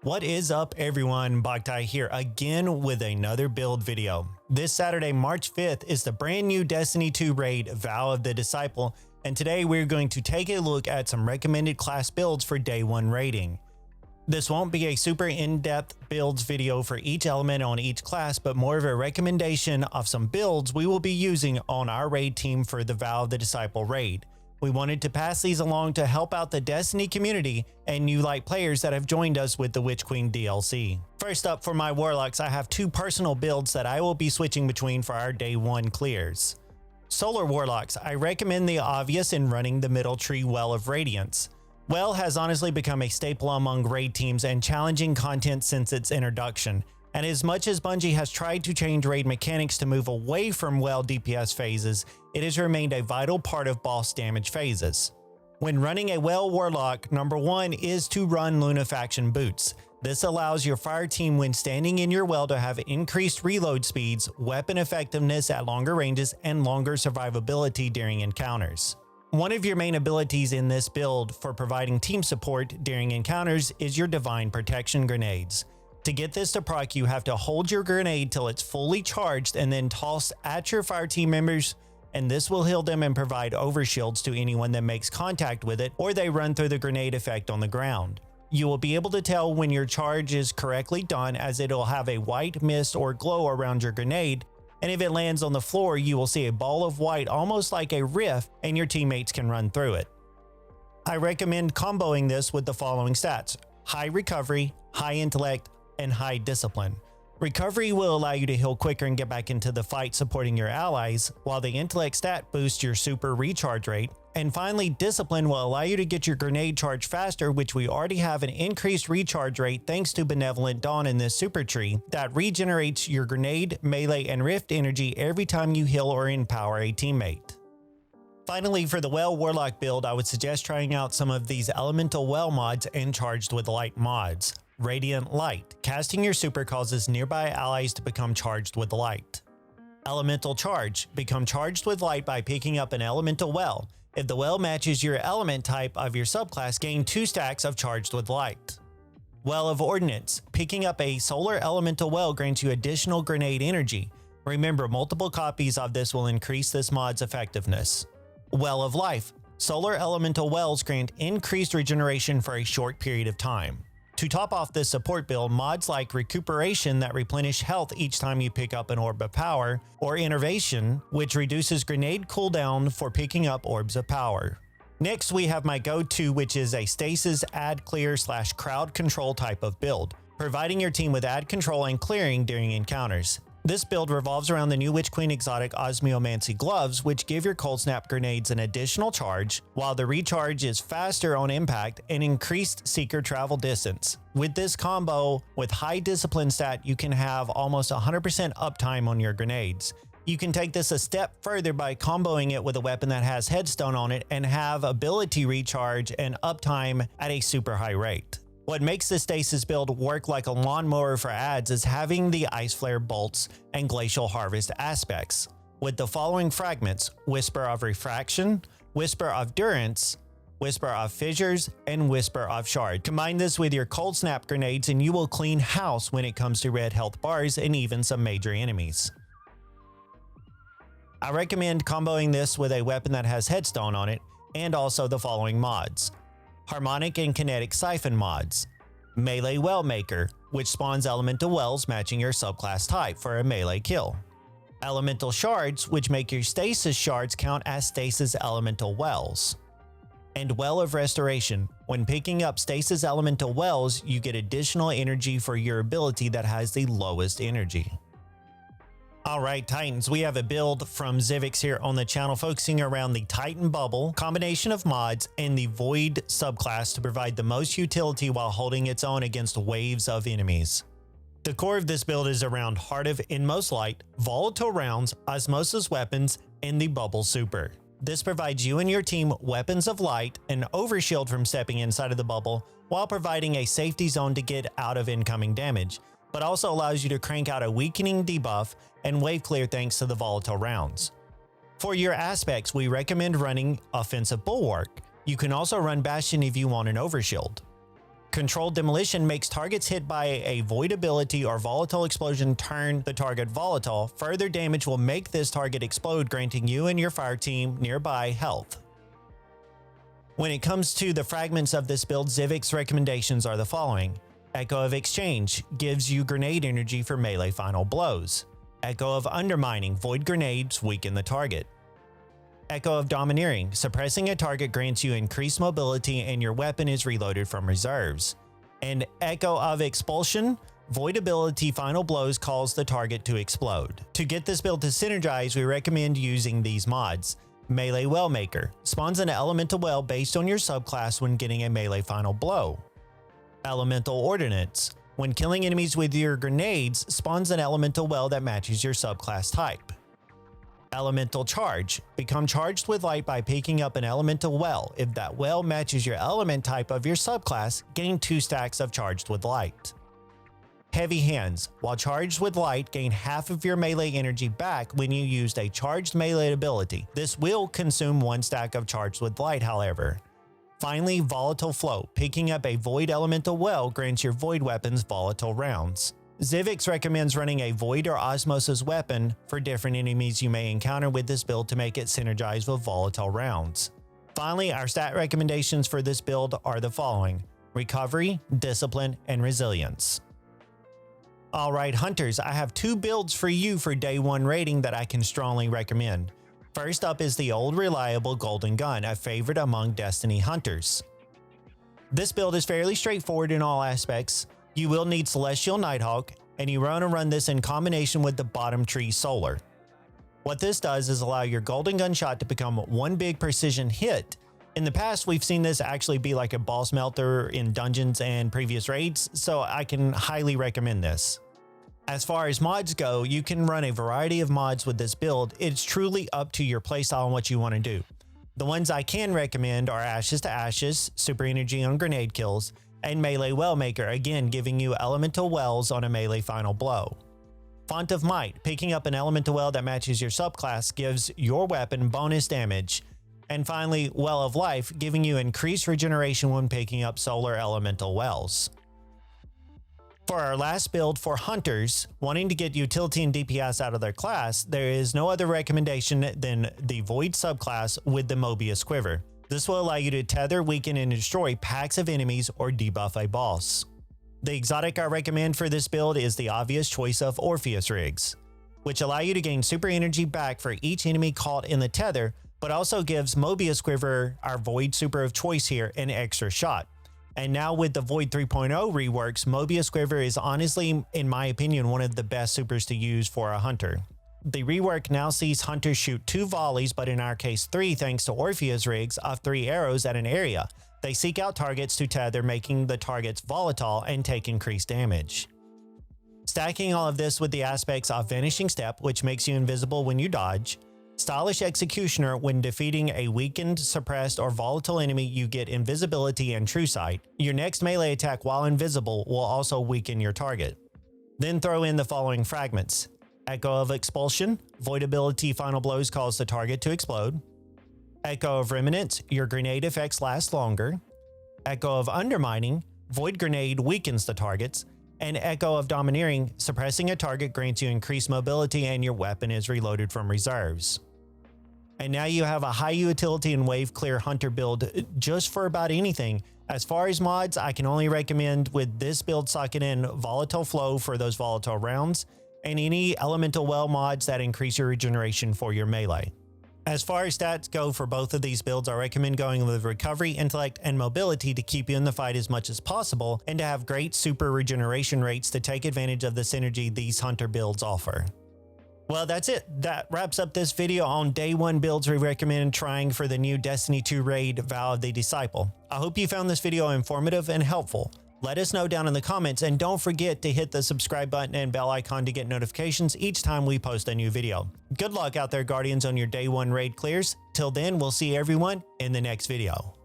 What is up everyone, Boktai here again with another build video. This Saturday, March 5th is the brand new Destiny 2 raid, Vow of the Disciple, and today we're going to take a look at some recommended class builds for day 1 raiding. This won't be a super in-depth builds video for each element on each class, but more of a recommendation of some builds we will be using on our raid team for the Vow of the Disciple raid. We wanted to pass these along to help out the Destiny community and new light players that have joined us with the Witch Queen DLC. First up for my Warlocks, I have 2 personal builds that I will be switching between for our day 1 clears. Solar Warlocks, I recommend the obvious in running the middle tree Well of Radiance. Well has honestly become a staple among raid teams and challenging content since its introduction. And as much as Bungie has tried to change raid mechanics to move away from well DPS phases, it has remained a vital part of boss damage phases. When running a well Warlock, number 1 is to run Lunafaction boots. This allows your fire team when standing in your well to have increased reload speeds, weapon effectiveness at longer ranges, and longer survivability during encounters. One of your main abilities in this build for providing team support during encounters is your Divine Protection grenades. To get this to proc, you have to hold your grenade till it's fully charged and then toss at your fire team members, and this will heal them and provide overshields to anyone that makes contact with it or they run through the grenade effect on the ground. You will be able to tell when your charge is correctly done, as it'll have a white mist or glow around your grenade, and if it lands on the floor you will see a ball of white almost like a rift and your teammates can run through it. I recommend comboing this with the following stats: high recovery, high intellect, and high discipline. Recovery will allow you to heal quicker and get back into the fight supporting your allies, while the intellect stat boosts your super recharge rate. And finally, discipline will allow you to get your grenade charge faster, which we already have an increased recharge rate thanks to Benevolent Dawn in this super tree that regenerates your grenade, melee, and rift energy every time you heal or empower a teammate. Finally, for the Well Warlock build, I would suggest trying out some of these Elemental Well mods and Charged with Light mods. Radiant Light. Casting your super causes nearby allies to become charged with light. Elemental Charge. Become charged with light by picking up an Elemental Well. If the well matches your element type of your subclass, gain 2 stacks of Charged with Light. Well of Ordnance. Picking up a Solar Elemental Well grants you additional grenade energy. Remember, multiple copies of this will increase this mod's effectiveness. Well of Life. Solar Elemental Wells grant increased regeneration for a short period of time. To top off this support build, mods like Recuperation that replenish health each time you pick up an Orb of Power, or Innervation, which reduces grenade cooldown for picking up Orbs of Power. Next, we have my go-to, which is a Stasis Ad Clear / Crowd Control type of build, providing your team with ad control and clearing during encounters. This build revolves around the new Witch Queen exotic Osmiomancy gloves, which give your Cold Snap grenades an additional charge, while the recharge is faster on impact and increased seeker travel distance. With this combo with high discipline stat, you can have almost 100% uptime on your grenades. You can take this a step further by comboing it with a weapon that has headstone on it and have ability recharge and uptime at a super high rate. What makes the Stasis build work like a lawnmower for ads is having the Ice Flare bolts and Glacial Harvest aspects, with the following fragments: Whisper of Refraction, Whisper of Durance, Whisper of Fissures, and Whisper of Shard. Combine this with your Cold Snap grenades and you will clean house when it comes to red health bars and even some major enemies. I recommend comboing this with a weapon that has headstone on it, and also the following mods: Harmonic and Kinetic Siphon mods. Melee Well Maker, which spawns elemental wells matching your subclass type for a melee kill. Elemental Shards, which make your stasis shards count as stasis elemental wells. And Well of Restoration. When picking up stasis elemental wells, you get additional energy for your ability that has the lowest energy. Alright Titans, we have a build from Zivix here on the channel focusing around the Titan Bubble, combination of mods, and the Void subclass to provide the most utility while holding its own against waves of enemies. The core of this build is around Heart of Inmost Light, Volatile Rounds, Osmosis Weapons, and the Bubble Super. This provides you and your team weapons of light, an overshield from stepping inside of the bubble, while providing a safety zone to get out of incoming damage, but also allows you to crank out a weakening debuff and wave clear thanks to the volatile rounds. For your aspects, we recommend running Offensive Bulwark. You can also run Bastion if you want an overshield. Controlled demolition makes targets hit by a void ability or volatile explosion turn the target volatile. Further damage will make this target explode, granting you and your fire team nearby health. When it comes to the fragments of this build, Zivic's recommendations are the following. Echo of Exchange gives you grenade energy for melee final blows. Echo of Undermining, void grenades weaken the target. Echo of Domineering, suppressing a target grants you increased mobility and your weapon is reloaded from reserves. And Echo of Expulsion, void ability final blows cause the target to explode. To get this build to synergize, we recommend using these mods. Melee Wellmaker, spawns an elemental well based on your subclass when getting a melee final blow. Elemental Ordnance, when killing enemies with your grenades, spawns an elemental well that matches your subclass type. Elemental Charge, become charged with light by picking up an elemental well. If that well matches your element type of your subclass, gain 2 stacks of charged with light. Heavy Hands, while charged with light, gain half of your melee energy back when you used a charged melee ability. This will consume 1 stack of charged with light, however. Finally, Volatile Flow, picking up a void elemental well grants your void weapons volatile rounds. Zivix recommends running a void or osmosis weapon for different enemies you may encounter with this build to make it synergize with volatile rounds. Finally, our stat recommendations for this build are the following: Recovery, Discipline, and Resilience. Alright hunters, I have 2 builds for you for day 1 raiding that I can strongly recommend. First up is the old reliable Golden Gun, a favorite among Destiny hunters. This build is fairly straightforward in all aspects. You will need Celestial Nighthawk, and you want to run this in combination with the Bottom Tree Solar. What this does is allow your Golden Gun shot to become one big precision hit. In the past, we've seen this actually be like a boss melter in dungeons and previous raids, so I can highly recommend this. As far as mods go, you can run a variety of mods with this build. It's truly up to your playstyle and what you want to do. The ones I can recommend are Ashes to Ashes, Super Energy on grenade kills, and Melee Wellmaker, again giving you elemental wells on a melee final blow. Font of Might, picking up an elemental well that matches your subclass gives your weapon bonus damage. And finally, Well of Life, giving you increased regeneration when picking up solar elemental wells. For our last build for hunters wanting to get utility and DPS out of their class, there is no other recommendation than the Void subclass with the Mobius Quiver. This will allow you to tether, weaken, and destroy packs of enemies or debuff a boss. The exotic I recommend for this build is the obvious choice of Orpheus rigs, which allow you to gain super energy back for each enemy caught in the tether, but also gives Mobius Quiver, our Void super of choice here, an extra shot. And now with the Void 3.0 reworks, Mobius Quiver is honestly, in my opinion, one of the best supers to use for a hunter. The rework now sees hunters shoot 2 volleys, but in our case 3 thanks to Orpheus rigs, of 3 arrows at an area. They seek out targets to tether, making the targets volatile and take increased damage. Stacking all of this with the aspects of Vanishing Step, which makes you invisible when you dodge, Stylish Executioner, when defeating a weakened, suppressed, or volatile enemy you get invisibility and true sight. Your next melee attack while invisible will also weaken your target. Then throw in the following fragments. Echo of Expulsion, void ability final blows cause the target to explode. Echo of Remnants, your grenade effects last longer. Echo of Undermining, void grenade weakens the targets. And Echo of Domineering, suppressing a target grants you increased mobility and your weapon is reloaded from reserves. And now you have a high utility and wave clear hunter build just for about anything. As far as mods, I can only recommend with this build socket in Volatile Flow for those volatile rounds, and any elemental well mods that increase your regeneration for your melee. As far as stats go for both of these builds, I recommend going with Recovery, Intellect, and Mobility to keep you in the fight as much as possible, and to have great super regeneration rates to take advantage of the synergy these hunter builds offer. Well, that's it. That wraps up this video on day 1 builds we recommend trying for the new Destiny 2 raid, Vow of the Disciple. I hope you found this video informative and helpful. Let us know down in the comments, and don't forget to hit the subscribe button and bell icon to get notifications each time we post a new video. Good luck out there, Guardians, on your day 1 raid clears. Till then, we'll see everyone in the next video.